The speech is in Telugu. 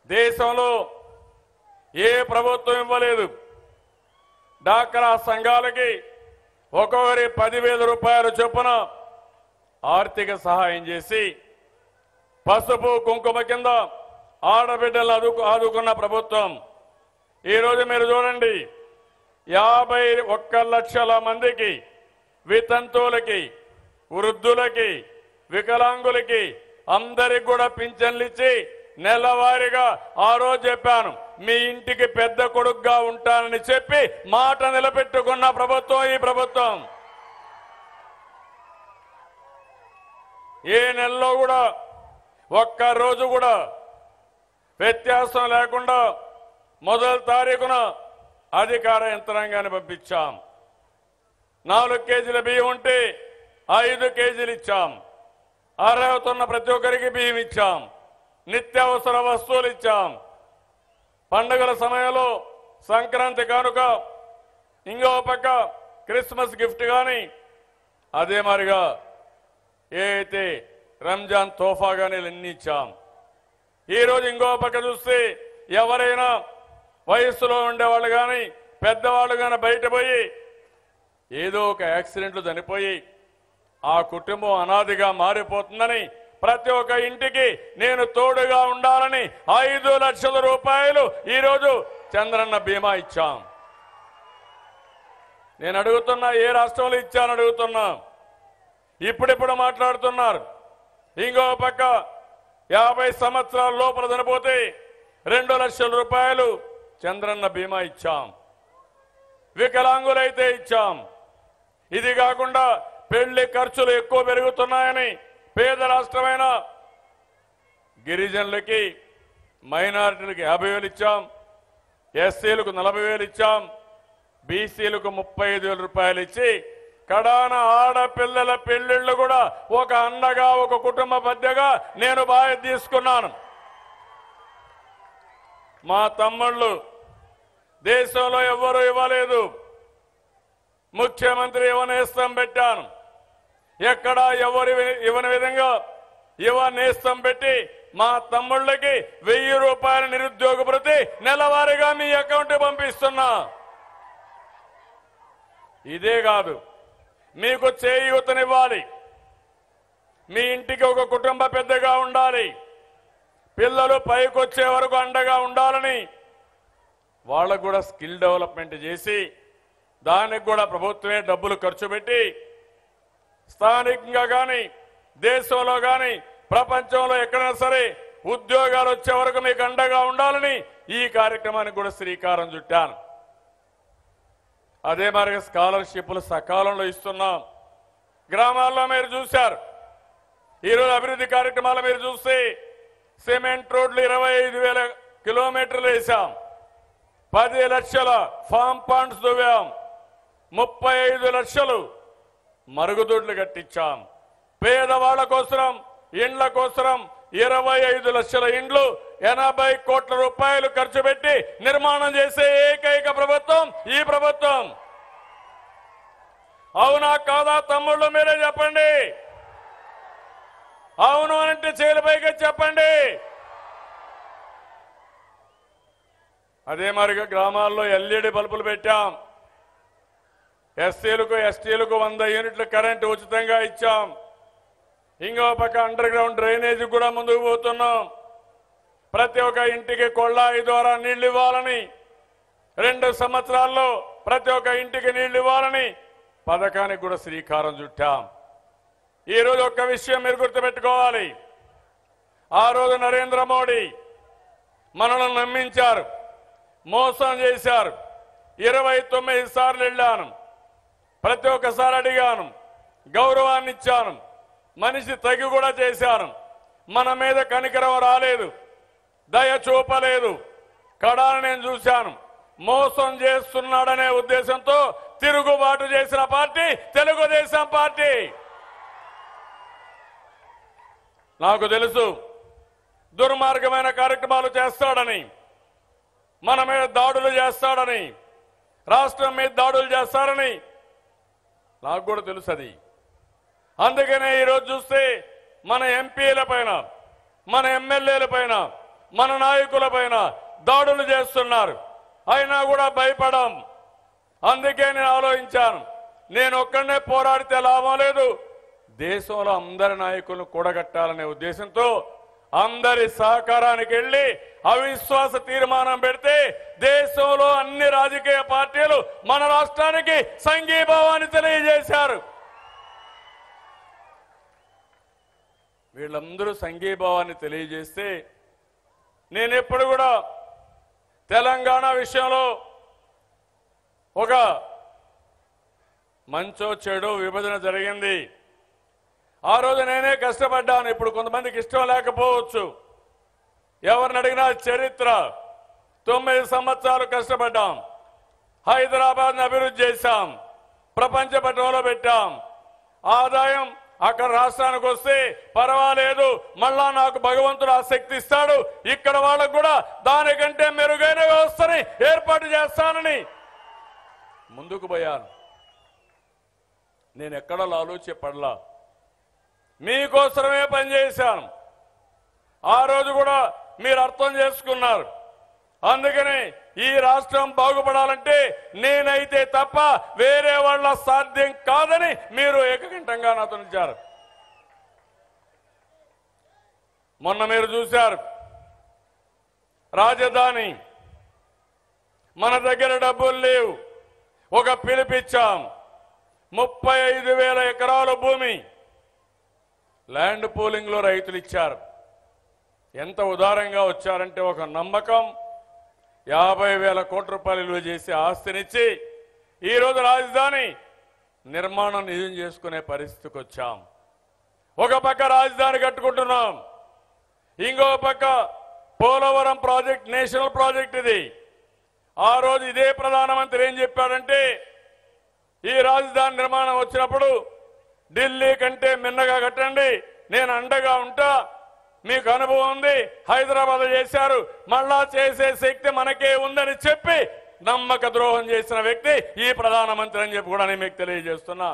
దేశంలో ఏ ప్రభుత్వం ఇవ్వలేదు. డాక్రా సంఘాలకి ఒక్కొక్కరి 10,000 రూపాయలు చొప్పున ఆర్థిక సహాయం చేసి పసుపు కుంకుమ కింద ఆడబిడ్డలు ఆదుకున్న ప్రభుత్వం. ఈరోజు మీరు చూడండి, 51 లక్షల మందికి, వితంతువులకి, వృద్ధులకి, వికలాంగులకి అందరికి కూడా పింఛన్లు ఇచ్చి నెలవారీగా ఆ రోజు చెప్పాను, మీ ఇంటికి పెద్ద కొడుకుగా ఉంటానని చెప్పి మాట నిలబెట్టుకున్న ప్రభుత్వం ఈ ప్రభుత్వం. ఏ నెలలో కూడా ఒక్క రోజు కూడా వ్యత్యాసం లేకుండా మొదటి తారీఖున అధికార యంత్రాంగాన్ని పంపించాం. 4 కేజీల బియ్యం ఉంటే 5 కేజీలు ఇచ్చాం. అర్హత ఉన్న ప్రతి ఒక్కరికి బియ్యం ఇచ్చాం. నిత్యావసర వస్తువులు ఇచ్చాం. పండుగల సమయంలో సంక్రాంతి కానుక, ఇంకో పక్క క్రిస్మస్ గిఫ్ట్ కానీ, అదే మాదిరిగా ఏదైతే రంజాన్ తోఫా కానీ అన్ని ఇచ్చాం. ఈరోజు ఇంకో పక్క చూస్తే ఎవరైనా వయస్సులో ఉండేవాళ్ళు కానీ పెద్దవాళ్ళు కానీ బయట పోయి ఏదో ఒక యాక్సిడెంట్లు చనిపోయి ఆ కుటుంబం అనాదిగా మారిపోతుందని ప్రతి ఒక్క ఇంటికి నేను తోడుగా ఉండాలని 5 లక్షల రూపాయలు ఈరోజు చంద్రన్న బీమా ఇచ్చాం. నేను అడుగుతున్నా, ఏ రాష్ట్రంలో ఇచ్చాను అడుగుతున్నా. ఇప్పుడిప్పుడు మాట్లాడుతున్నారు. ఇంకో పక్క 50 సంవత్సరాల లోపల చనిపోతే 2 లక్షల రూపాయలు చంద్రన్న బీమా ఇచ్చాం. వికలాంగులైతే ఇచ్చాం. ఇది కాకుండా పెళ్లి ఖర్చులు ఎక్కువ పెరుగుతున్నాయని పేద రాష్ట్రమైన గిరిజనులకి, మైనారిటీలకు 50,000 ఇచ్చాం. ఎస్సీలకు 40,000 ఇచ్చాం. బీసీలకు 35,000 రూపాయలు ఇచ్చి కడాన ఆడపిల్లల పెళ్లిళ్లు కూడా ఒక అన్నగా, ఒక కుటుంబ పెద్దగా నేను బాధ్యత తీసుకున్నాను. మా తమ్ముళ్ళు దేశంలో ఎవ్వరూ ఇవ్వలేదు. ముఖ్యమంత్రి ఇవ్వనేస్తం పెట్టాను. ఎక్కడా ఎవరు ఇవ్వని విధంగా ఇవ్వనేస్తం పెట్టి మా తమ్ముళ్ళకి 1000 రూపాయల నిరుద్యోగ భృతి నెలవారీగా మీ అకౌంట్ పంపిస్తున్నా. ఇదే కాదు, మీకు చేయూతనివ్వాలి. మీ ఇంటికి ఒక కుటుంబ పెద్దగా ఉండాలి. పిల్లలు పైకొచ్చే వరకు అండగా ఉండాలని వాళ్ళకు కూడా స్కిల్ డెవలప్మెంట్ చేసి దానికి కూడా ప్రభుత్వమే డబ్బులు ఖర్చు పెట్టి స్థానికంగా కానీ, దేశంలో కానీ, ప్రపంచంలో ఎక్కడైనా సరే ఉద్యోగాలు వచ్చే వరకు మీకు అండగా ఉండాలని ఈ కార్యక్రమానికి కూడా శ్రీకారం చుట్టాను. అదే మరి స్కాలర్షిప్లు సకాలంలో ఇస్తున్నాం. గ్రామాల్లో మీరు చూశారు. ఈరోజు అభివృద్ధి కార్యక్రమాలు మీరు చూస్తే సిమెంట్ రోడ్లు 25,000 కిలోమీటర్లు వేశాం. 10 లక్షల ఫామ్ పాండ్స్ దువ్వాం. 35 లక్షలు మరుగుదొడ్లు కట్టించాం. పేదవాళ్ల కోసం, ఇండ్ల కోసం 25 లక్షల ఇండ్లు 80 కోట్ల రూపాయలు ఖర్చు పెట్టి నిర్మాణం చేసే ఏకైక ప్రభుత్వం ఈ ప్రభుత్వం. అవునా కాదా తమ్ముళ్ళు, మీరే చెప్పండి. అవును అంటే చేలిపైకి చెప్పండి. అదే మరిగా గ్రామాల్లో ఎల్ఈడి బల్బులు పెట్టాం. ఎస్సీలకు, ఎస్టీలకు 100 యూనిట్ల కరెంటు ఉచితంగా ఇచ్చాం. ఇంకో పక్క అండర్ గ్రౌండ్ డ్రైనేజీ కూడా ముందుకు పోతున్నాం. ప్రతి ఒక్క ఇంటికి కొళ్ళాయి ద్వారా నీళ్లు ఇవ్వాలని, 2 సంవత్సరాల్లో ప్రతి ఒక్క ఇంటికి నీళ్లు ఇవ్వాలని పథకానికి కూడా శ్రీకారం చుట్టాం. ఈరోజు ఒక్క విషయం మీరు గుర్తుపెట్టుకోవాలి. ఆ రోజు నరేంద్ర మోడీ మనల్ని నమ్మించారు, మోసం చేశారు. 29 సార్లు వెళ్ళాను. ప్రతి ఒక్కసారి అడిగాను, గౌరవాన్ని ఇచ్చాను, మనిషి తగి కూడా చేశాను. మన మీద కనికరం రాలేదు, దయ చూపలేదు. కడాను నేను చూశాను. మోసం చేస్తున్నాడనే ఉద్దేశంతో తిరుగుబాటు చేసిన పార్టీ తెలుగుదేశం పార్టీ. నాకు తెలుసు దుర్మార్గమైన కార్యక్రమాలు చేస్తాడని, మన మీద దాడులు చేస్తాడని, రాష్ట్రం మీద దాడులు చేస్తారని నాకు కూడా తెలుసు. అది అందుకనే ఈరోజు చూస్తే మన ఎంపీల పైన, మన ఎమ్మెల్యేల పైన మన నాయకులపైన దాడులు చేస్తున్నారు. అయినా కూడా భయపడం. అందుకే నేను ఆలోచించాను, నేను ఒక్కడనే పోరాడితే లాభం లేదు, దేశంలో అందరి నాయకులను కూడగట్టాలనే ఉద్దేశంతో అందరి సహకారానికి వెళ్ళి అవిశ్వాస తీర్మానం పెడితే దేశంలో అన్ని రాజకీయ పార్టీలు మన రాష్ట్రానికి సంఘీభావాన్ని తెలియజేశారు. వీళ్ళందరూ సంఘీభావాన్ని తెలియజేస్తే నేను ఎప్పుడు కూడా తెలంగాణ విషయంలో ఒక మంచో చెడు విభజన జరిగింది. ఆ రోజు నేనే కష్టపడ్డాను. ఇప్పుడు కొంతమందికి ఇష్టం లేకపోవచ్చు. ఎవరిని అడిగినా చరిత్ర 9 సంవత్సరాలు కష్టపడ్డాం. హైదరాబాద్ని అభివృద్ధి చేశాం, ప్రపంచ పటంలో పెట్టాం. ఆదాయం అక్కడ రాష్ట్రానికి వస్తే పర్వాలేదు, మళ్ళా నాకు భగవంతుడు ఆ శక్తి ఇస్తాడు, ఇక్కడ వాళ్ళకు కూడా దానికంటే మెరుగైన వ్యవస్థని ఏర్పాటు చేస్తానని ముందుకు పోయాను. నేను ఎక్కడ లాలూచిపడలా, మీకోసమే పనిచేశాను. ఆ రోజు కూడా మీరు అర్థం చేసుకున్నారు. అందుకని ఈ రాష్ట్రం బాగుపడాలంటే నేనైతే తప్ప వేరే వాళ్ళ సాధ్యం కాదని మీరు ఏకకంఠంగా నాతో నిలిచారు. మొన్న మీరు చూశారు, రాజధాని మన దగ్గర డబ్బులు లేవు, ఒక పిలిపిచ్చాం. 35,000 ఎకరాల భూమి ల్యాండ్ పూలింగ్ లో రైతులు ఇచ్చారు. ఎంత ఉదారంగా వచ్చారంటే ఒక నమ్మకం. 50,000 కోట్ల రూపాయలు విలువ చేసి ఆస్తినిచ్చి ఈరోజు రాజధాని నిర్మాణం నిజం చేసుకునే పరిస్థితికి వచ్చాం. ఒక పక్క రాజధాని కట్టుకుంటున్నాం, ఇంకో పక్క పోలవరం ప్రాజెక్ట్ నేషనల్ ప్రాజెక్ట్ ఇది. ఆ రోజు ఇదే ప్రధానమంత్రి ఏం చెప్పాడంటే, ఈ రాజధాని నిర్మాణం వచ్చినప్పుడు ఢిల్లీ కంటే మిన్నగా కట్టండి, నేను అండగా ఉంటా, మీకు అనుభవం ఉంది, హైదరాబాద్ చేశారు, మళ్ళా చేసే శక్తి మనకే ఉందని చెప్పి నమ్మక ద్రోహం చేసిన వ్యక్తి ఈ ప్రధానమంత్రి అని చెప్పి కూడా నేను మీకు తెలియజేస్తున్నా.